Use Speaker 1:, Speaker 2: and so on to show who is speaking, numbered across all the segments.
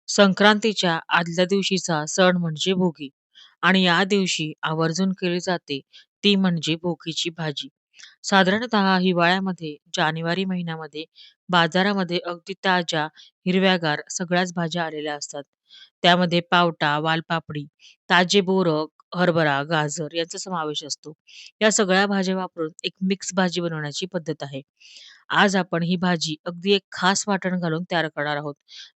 Speaker 1: संक्रांतीच्या आदल्या दिवशीचा सण म्हणजे भोगी आणि या दिवशी आवर्जून केली जाते ती म्हणजे भोगीची भाजी. साधारणतः हिवाळ्यामध्ये जानेवारी महिन्यामध्ये बाजारामध्ये अगदी ताज्या, हिरव्यागार सगळ्याच भाज्या आलेल्या असतात. त्यामध्ये पावटा, वालपापडी, ताजे बोरं, हरभरा, गाजर यांचा समावेश असतो. या सगळ्या भाज्या वापरून एक मिक्स भाजी बनवण्याची पद्धत आहे. आज आपण ही भाजी अगदी एक खास वाटण घालून तयार करणार आहोत,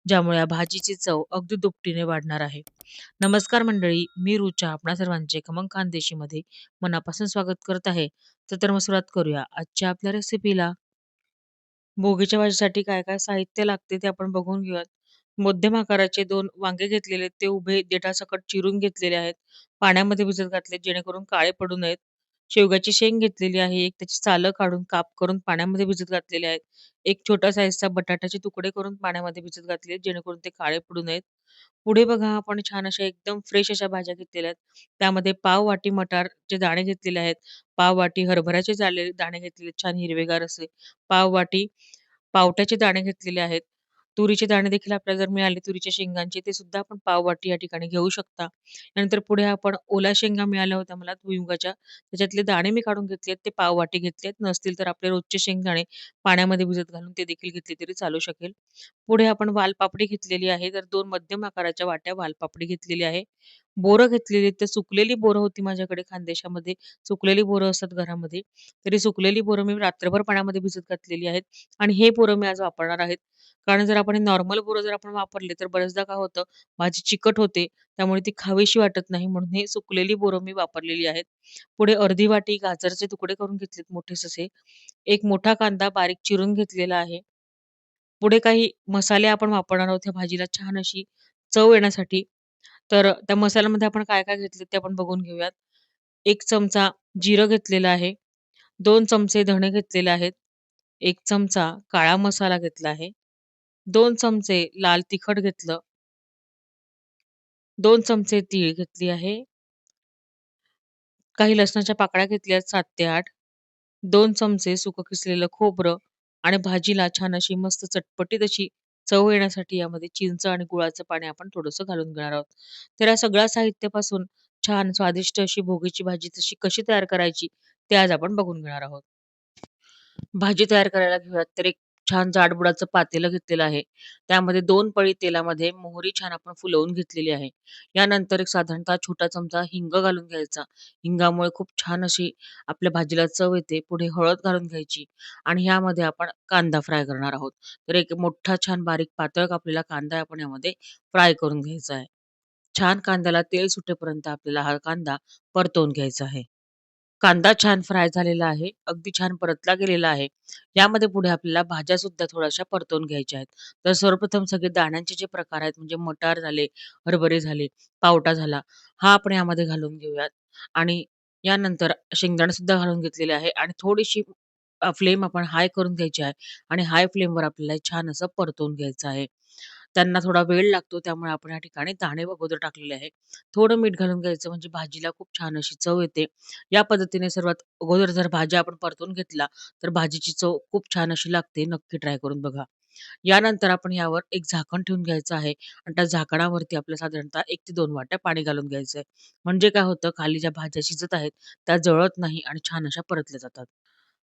Speaker 1: ज्यामुळे या भाजीची चव अगदी दुपटीने वाढणार आहे. नमस्कार मंडळी, मी रुचा आपणा सर्वांचे खमंग खानदेशीमध्ये मनापासून स्वागत करत आहे. तर मग सुरुवात करूया आजच्या आपल्या रेसिपीला. भोगीच्या भाजीसाठी काय-काय साहित्य लागते ते आपण बघून घेऊयात. मध्यम आकाराचे 2 वांगे घेतलेले आहेत. ते उभे देठासकट चिरून घेतलेले आहेत. पाण्यामध्ये भिजत घातले जेणेकरून काळे पडू नयेत. शेवग्याची शेंग घेतलेली आहे. एक त्याची सालं काढून काप करून पाण्यामध्ये भिजत घातलेले आहेत. एक छोटा साइजचा बटाट्याचे तुकडे करून पाण्यामध्ये भिजत घातले जेणेकरून ते काळे पडू नयेत. पुढे बघा आपण छान अशा एकदम फ्रेश अशा भाज्या घेतलेल्या आहेत. त्यामध्ये पाव वाटी मटारचे दाणे घेतलेले आहेत. पाव वाटी हरभऱ्याचे दाणे घेतलेले छान हिरवेगार असे. पाव वाटी पावट्याचे दाणे घेतलेले आहेत. तुरीचे दाणे देखील आपल्याला जर मिळाले तुरीच्या शेंगांचे ते सुद्धा आपण पाववाटी या ठिकाणी घेऊ शकता. नंतर पुढे आपण ओल्या शेंगा मिळाल्या होत्या मला भुईमुगाच्या. त्याच्यातले दाणे मी काढून घेतलेत ते पाववाटी घेतलेत. नसतील तर आपले रोजचे शेंगदाणे पाण्यामध्ये भिजत घालून ते देखील घेतले तरी चालू शकेल. पुढे आपण वालपापडी घेतलेली आहे. तर 2 मध्यम आकाराच्या वाट्या वालपापडी घेतलेली आहे. बोरं घेतलेली आहेत. तर सुकलेली बोरं होती माझ्याकडे खानदेशामध्ये. सुकलेली बोरं असतात घरामध्ये. तरी सुकलेली बोरं मी रात्रभर पाण्यामध्ये भिजत घातलेली आहेत आणि हे बोरं मी आज वापरणार आहेत. कारण जर आपण नॉर्मल बोरं जर आपण वापरले तर बऱ्याचदा काय होतं, भाजी चिकट होते. त्यामुळे ती खावीशी वाटत नाही म्हणून हे सुकलेली बोरं मी वापरलेली आहेत. पुढे अर्धी वाटी गाजरचे तुकडे करून घेतलेत मोठे असे. एक मोठा कांदा बारीक चिरून घेतलेला आहे. पुढे काही मसाले आपण वापरणार आहोत या भाजीला छान अशी चव येण्यासाठी. तर त्या मसाल्यामध्ये आपण काय-काय घेतले ते आपण बघून घेऊयात. 1 चमचा जिरं घेतलेलं आहे. 2 चमचे धणे घेतलेले आहेत. 1 चमचा काळा मसाला घेतला आहे. 2 चमचे लाल तिखट घेतलं. 2 चमचे तीळ घेतली आहे. काही लसणाच्या पाकळ्या घेतल्या आहेत 7 ते 8. 2 चमचे सुकं किसलेलं खोबरं आणि भाजीला छान अशी मस्त चटपटीत अशी चव येण्यासाठी यामध्ये चिंच आणि गुळाचं पाणी आपण थोडंसं घालून घेणार आहोत. तर या सगळ्या साहित्यापासून छान स्वादिष्ट अशी भोगीची भाजी तशी कशी तयार करायची ते आज आपण बघून घेणार आहोत. भाजी तयार करायला घेऊयात तर एक छान जाडबुडाचं पातेलं घेतलेलं आहे. त्यामध्ये 2 पळी तेलामध्ये मोहरी छान आपण फुलवून घेतलेली आहे. यानंतर एक साधारणतः छोटा चमचा हिंग घालून घ्यायचा. हिंगामुळे खूप छान अशी आपल्या भाजीला चव येते. पुढे हळद घालून घ्यायची आणि ह्यामध्ये आपण कांदा फ्राय करणार आहोत. तर एक मोठा छान बारीक पातळ कापलेला कांदा आपण यामध्ये फ्राय करून घ्यायचा आहे. छान कांद्याला तेल सुटेपर्यंत आपल्याला हा कांदा परतवून घ्यायचा आहे. कांदा छान फ्राय झालेला आहे. अगदी छान परतला गेलेला आहे. यामध्ये पुढे आपल्याला भाज्यासुद्धा थोड्याशा परतवून घ्यायच्या आहेत. तर सर्वप्रथम सगळे दाण्यांचे जे प्रकार आहेत म्हणजे मटार झाले, हरभरे झाले, पावटा झाला, हा आपण यामध्ये घालून घेऊयात आणि यानंतर शेंगदाणेसुद्धा घालून घेतलेले आहे आणि थोडीशी फ्लेम आपण हाय करून घ्यायची आहे आणि हाय फ्लेमवर आपल्याला हे छान असं परतवून घ्यायचं आहे. त्यांना थोडा वेळ लागतो त्यामुळे आपण या ठिकाणी दाणे अगोदर टाकलेले आहे. थोडं मीठ घालून घ्यायचं म्हणजे भाजीला खूप छान अशी चव येते. या पद्धतीने सर्वात अगोदर जर भाज्या आपण परतून घेतला, तर भाजीची चव खूप छान अशी लागते. नक्की ट्राय करून बघा. यानंतर आपण यावर एक झाकण ठेवून घ्यायचं आहे आणि त्या झाकणावरती आपल्याला साधारणतः 1 ते 2 वाट्या पाणी घालून घ्यायचं आहे. म्हणजे काय होतं, खाली ज्या भाज्या शिजत आहेत, त्या जळत नाही आणि छान अशा परतल्या जातात.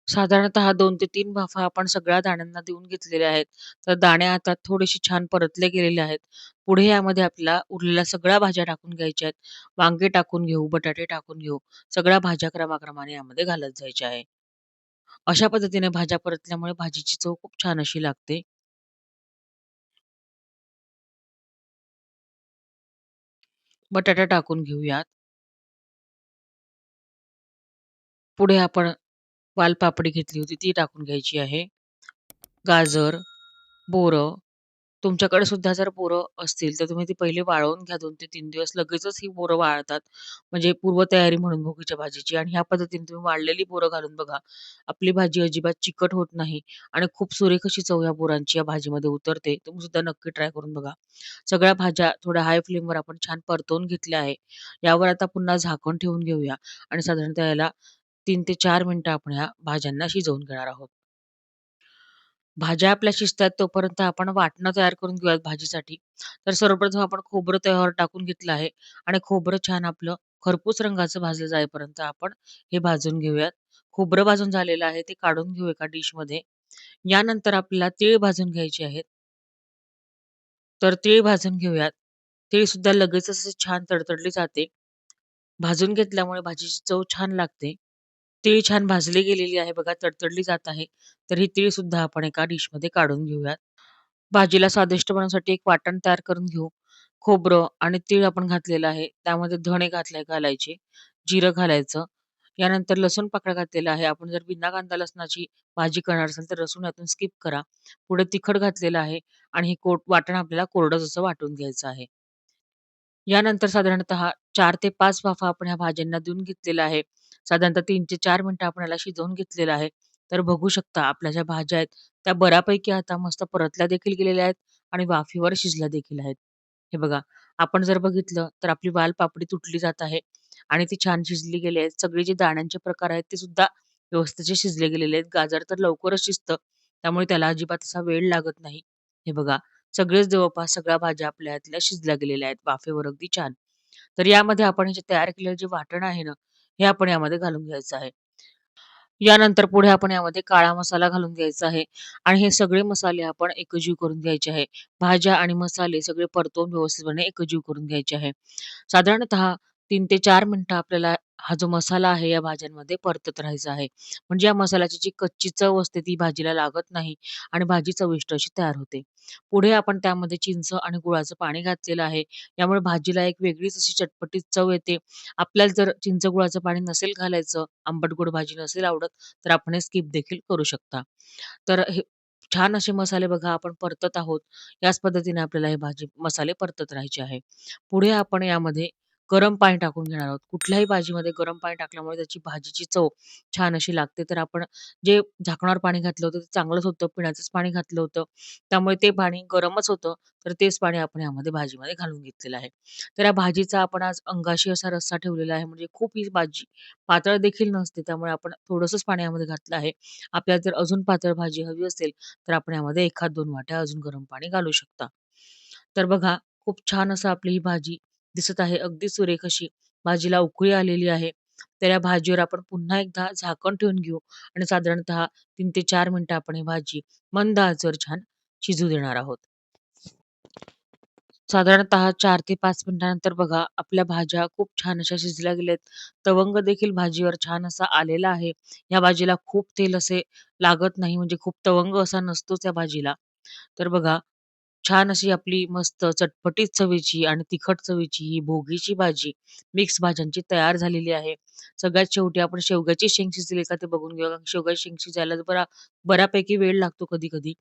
Speaker 1: साधारणतः 2 ते 3 वाफा आपण सगळ्या दाण्यांना देऊन घेतलेल्या आहेत. तर दाणे आता थोडेसे छान परतले गेलेले आहेत. पुढे यामध्ये आपल्याला उरलेल्या सगळ्या भाज्या टाकून घ्यायच्या आहेत. वांगे टाकून घेऊ, बटाटे टाकून घेऊ. सगळ्या भाज्या क्रमाक्रमाने यामध्ये घालत जायच्या आहे. अशा पद्धतीने भाज्या परतल्यामुळे भाजीची चव खूप छान अशी लागते. बटाटा टाकून घेऊयात. पुढे आपण वालपापडी घेतली होती ती टाकून घ्यायची आहे. गाजर, बोरं तुमच्याकडे सुद्धा जर बोरं असतील, तर तुम्ही ती पहिले वाळवून घ्या 2 ते 3 दिवस. लगेचच ही बोरं वाळतात. म्हणजे पूर्वतयारी म्हणून भोगीच्या भाजीची आणि ह्या पद्धतीने तुम्ही वाळलेली बोरं घालून बघा. आपली भाजी अजिबात चिकट होत नाही आणि खूप सुरेख अशी चव या बोरांची या भाजीमध्ये उतरते. तुम्ही सुद्धा नक्की ट्राय करून बघा. सगळ्या भाज्या थोड्या हाय फ्लेमवर आपण छान परतवून घेतल्या आहे. यावर आता पुन्हा झाकण ठेवून घेऊया आणि साधारणतः याला 3 ते 4 मिनिटं आपण ह्या भाज्यांना शिजवून घेणार आहोत. भाज्या आपल्या शिजतायत तोपर्यंत आपण वाटणं तयार करून घेऊयात भाजीसाठी. तर सर्वप्रथम आपण खोबरं तव्यावर टाकून घेतलं आहे आणि खोबरं छान आपलं खरपूस रंगाचं भाजलं जाईपर्यंत आपण हे भाजून घेऊयात. खोबरं भाजून झालेलं आहे ते काढून घेऊ एका डिशमध्ये. यानंतर आपल्याला तीळ भाजून घ्यायचे आहेत. तर तीळ भाजून घेऊयात. तीळसुद्धा लगेचच असे छान तडतडली जाते. भाजून घेतल्यामुळे भाजीची चव छान लागते. तीळ छान भाजली गेलेली आहे बघा, तडतडली जात आहे. तर ही तीळसुद्धा आपण एका डिशमध्ये काढून घेऊयात. भाजीला स्वादिष्ट बनवण्यासाठी एक वाटण तयार करून घेऊ. खोबरं आणि तीळ आपण घातलेलं आहे. त्यामध्ये धणे घालायचे, जिरं घालायचं. यानंतर लसूण पाकळ्या घातलेला आहे. आपण जर बिना कांदा लसणाची भाजी करणार असाल तर लसूण यातून स्किप करा. पुढे तिखट घातलेलं आहे आणि हे वाटण आपल्याला कोरडं जसं वाटून घ्यायचं आहे. यानंतर साधारणतः 4 ते 5 वाफा आपण ह्या भाज्यांना देऊन घेतलेला आहे. साधारणतः 3 ते 4 मिनिटं आपण याला शिजवून घेतलेलं आहे. तर बघू शकता आपल्या ज्या भाज्या आहेत, त्या बऱ्यापैकी आता मस्त परतल्या देखील गेलेल्या आहेत आणि वाफेवर शिजल्या देखील आहेत. हे बघा, आपण जर बघितलं तर आपली वालपापडी तुटली जात आहे आणि ती छान शिजली गेली आहे. सगळे जे दाण्यांचे प्रकार आहेत ते सुद्धा व्यवस्थित शिजले गेलेले आहेत. गाजर तर लवकरच शिजतं, त्यामुळे त्याला अजिबात असा वेळ लागत नाही. हे बघा, सगळेच जवळपास सगळ्या भाज्या आपल्या ह्यातल्या शिजल्या गेलेल्या आहेत वाफेवर अगदी छान. तर यामध्ये आपण हे जे तयार केलेलं जे वाटण आहे ना, हे आपण यामध्ये घालून घ्यायचं आहे. यानंतर पुढे आपण यामध्ये काळा मसाला घालून घ्यायचा आहे आणि हे सगळे मसाले आपण एकजीव करून घ्यायचे आहे. भाज्या आणि मसाले सगळे परतवून व्यवस्थितपणे एकजीव करून घ्यायचे आहे. साधारणतः 3 ते 4 मिनिटं आपल्याला हा जो मसाला आहे या भाज्यांमध्ये परतत राहायचा आहे. म्हणजे या मसाल्याची जी कच्ची चव असते ती भाजीला लागत नाही आणि भाजी चविष्ट अशी तयार होते. पुढे आपण त्यामध्ये चिंच आणि गुळाचं पाणी घातलेलं आहे. यामुळे भाजीला एक वेगळीच अशी चटपटीत चव येते. आपल्याला जर चिंच गुळाचं पाणी नसेल घालायचं, आंबट-गोड भाजी नसेल आवडत, तर आपण हे स्किप देखील करू शकता. तर हे छान असे मसाले बघा आपण परतत आहोत. याच पद्धतीने आपल्याला हे भाजी मसाले परतत राहायचे आहे. पुढे आपण यामध्ये गरम पाणी टाकून घेणार आहोत. कुठल्याही भाजीमध्ये गरम पाणी टाकल्यामुळे त्याची भाजीची चव छान अशी लागते. तर आपण जे झाकणावर पाणी घातलं होतं ते चांगलंच होतं. पिण्याचंच पाणी घातलं होतं. त्यामुळे ते पाणी गरमच होतं. तर तेच पाणी आपण यामध्ये भाजीमध्ये घालून घेतलेलं आहे. तर या भाजीचा आपण आज अंगाशी असा रस्सा ठेवलेला आहे. म्हणजे खूप ही भाजी पातळ देखील नसते. त्यामुळे आपण थोडंसंच पाणी यामध्ये घातलं आहे. आपल्याला जर अजून पातळ भाजी हवी असेल, तर आपण यामध्ये 1-2 वाट्या अजून गरम पाणी घालू शकता. तर बघा, खूप छान असं आपली ही भाजी दिसत आहे. अगदी सुरेख अशी. भाजीला उकळी आलेली आहे. तर या भाजीवर आपण पुन्हा एकदा झाकण ठेवून घेऊ आणि साधारणतः 3 ते 4 मिनिटं आपण ही भाजी मंद आचेवर छान शिजू देणार आहोत. साधारणतः 4 ते 5 मिनिटानंतर बघा, आपल्या भाज्या खूप छान अशा शिजल्या गेल्यात. तवंग देखील भाजीवर छान असा आलेला आहे. या भाजीला खूप तेल असे लागत नाही, म्हणजे खूप तवंग असा नसतोच या भाजीला. तर बघा, छान अशी आपली मस्त चटपटीत चवीची आणि तिखट चवीची ही भोगीची भाजी, मिक्स भाज्यांची तयार झालेली आहे. सगळ्यात शेवटी आपण शेवग्याची शेंग शिजली का ते बघून घेऊया. कारण शेवग्याची शेंग शिजायला बऱ्यापैकी वेळ लागतो कधी-कधी.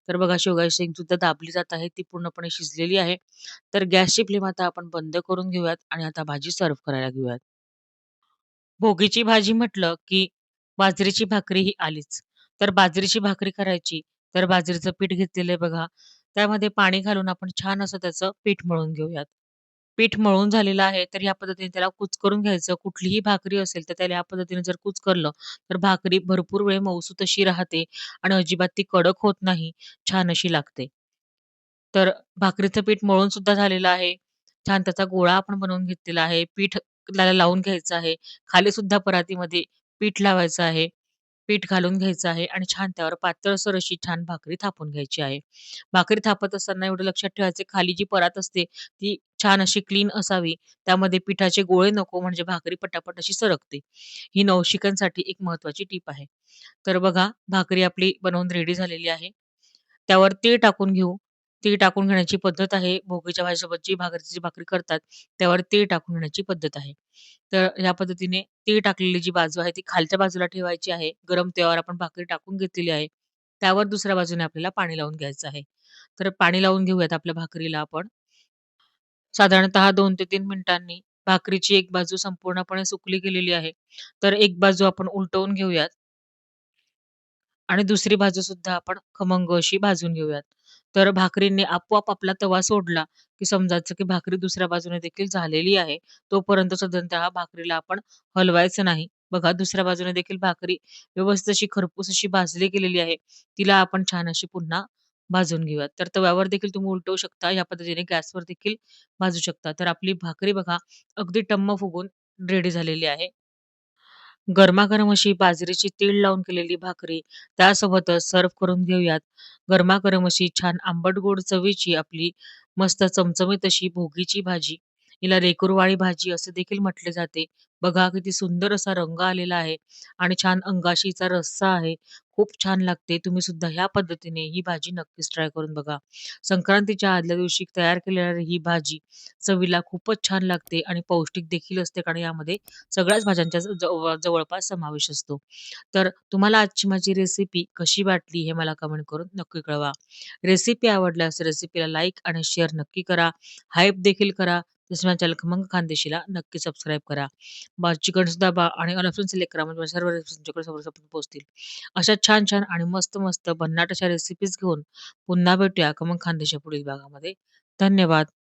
Speaker 1: तर बघा, शेवग्याची शेंग सुद्धा दाबली जात आहे. ती पूर्णपणे शिजलेली आहे. तर गॅसची फ्लेम आता आपण बंद करून घेऊयात आणि आता भाजी सर्व्ह करायला घेऊयात. भोगीची भाजी म्हटलं, की बाजरीची भाकरी ही आलीच. तर बाजरीची भाकरी करायची, तर बाजरीचं पीठ घेतलेलं आहे बघा. त्यामध्ये पाणी घालून आपण छान असं त्याचं पीठ मळून घेऊयात. पीठ मळून झालेलं आहे, तर या पद्धतीने त्याला कुचकरून घ्यायचं. कुठलीही भाकरी असेल, तर त्याला या पद्धतीने जर कुचकरलं, तर भाकरी भरपूर वेळ मऊसूत अशी राहते आणि अजिबात ती कडक होत नाही, छान अशी लागते. तर भाकरीचं पीठ मळून सुद्धा झालेलं आहे. छान त्याचा गोळा आपण बनवून घेतलेला आहे. पीठ त्याला लावून घ्यायचं आहे. खाली सुद्धा परातीमध्ये पीठ लावायचं आहे. पीठ घालून घ्यायचं आहे आणि छान त्यावर पातळसर अशी छान भाकरी थापून घ्यायची आहे. भाकरी थापत असताना एवढं लक्षात ठेवायचं खाली जी परात असते ती छान अशी क्लीन असावी. त्यामध्ये पिठाचे गोळे नको म्हणजे भाकरी पटापट अशी सरकते. ही नवशिक्यांसाठी एक महत्त्वाची टीप आहे. तर बघा, भाकरी आपली बनवून रेडी झालेली आहे. त्यावर तीळ टाकून घेऊ. तीळ टाकून घेण्याची पद्धत आहे. भोगीच्या भाजीसोबत जी भाकरीची भाकरी करतात, त्यावर तीळ टाकून घेण्याची पद्धत आहे. तर ह्या पद्धतीने तीळ टाकलेली जी बाजू आहे, ती खालच्या बाजूला ठेवायची आहे. गरम तव्यावर आपण भाकरी टाकून घेतलेली आहे. त्यावर दुसऱ्या बाजूने आपल्याला पाणी लावून घ्यायचं आहे. तर पाणी लावून घेऊयात आपल्या भाकरीला आपण. साधारणतः 2 ते 3 मिनिटांनी भाकरीची एक बाजू संपूर्णपणे सुकली गेलेली आहे. तर एक बाजू आपण उलटवून घेऊयात. आणि दुसरी बाजूसुद्धा आपण खमंग अशी भाजून घेऊयात. तर भाकरीने आपोआप आपला तवा सोडला, की समजायचं की भाकरी दुसऱ्या बाजूने देखील झालेली आहे. तोपर्यंत साधारणतः भाकरीला आपण हलवायचं नाही. बघा दुसऱ्या बाजूने देखील भाकरी व्यवस्थित अशी खरपूस अशी भाजली गेलेली आहे. तिला आपण छान अशी पुन्हा भाजून घेऊयात. तर तव्यावर देखील तुम्ही उलटवू शकता. या पद्धतीने गॅसवर देखील भाजू शकता. तर आपली भाकरी बघा अगदी टम्म फुगून रेडी झालेली आहे. गरमागरम अशी बाजरीची तीळ लावून केलेली भाकरी त्यासोबतच सर्व्ह करून घेऊयात. गरमागरम अशी छान आंबट गोड चवीची आपली मस्त चमचमीत अशी भोगीची भाजी. हिला रेकुरवाळी भाजी असे देखील म्हटले जाते. बघा किती सुंदर असा रंग आलेला आहे आणि छान अंगाशीचा रस्सा आहे. खूप छान लागते. तुम्ही सुद्धा ह्या पद्धतीने ही भाजी नक्कीच ट्राय करून बघा. संक्रांतीच्या आदल्या दिवशी तयार केलेली ही भाजी चवीला खूपच छान लागते आणि पौष्टिक देखील असते कारण यामध्ये सगळ्याच भाज्यांचा जवळपास समावेश असतो. तर तुम्हाला आजची माझी रेसिपी कशी वाटली हे मला कमेंट करून नक्की कळवा. रेसिपी आवडल्यास रेसिपीला लाईक आणि शेअर नक्की करा. हाईप देखील करा. तसेच माझ्या चॅनल खमंग खानदेशीला नक्की सबस्क्राईब करा. चिकन सुद्धा आणि ऑल ऑप्शन सिलेक्ट करा म्हणजे सर्व रेसिपी तुमच्याकडे सर्वप्रथम पोहोचतील. अशा छान-छान आणि मस्त-मस्त भन्नाट अशा रेसिपीज घेऊन पुन्हा भेटूया खमंग खानदेशच्या पुढील भागामध्ये. धन्यवाद.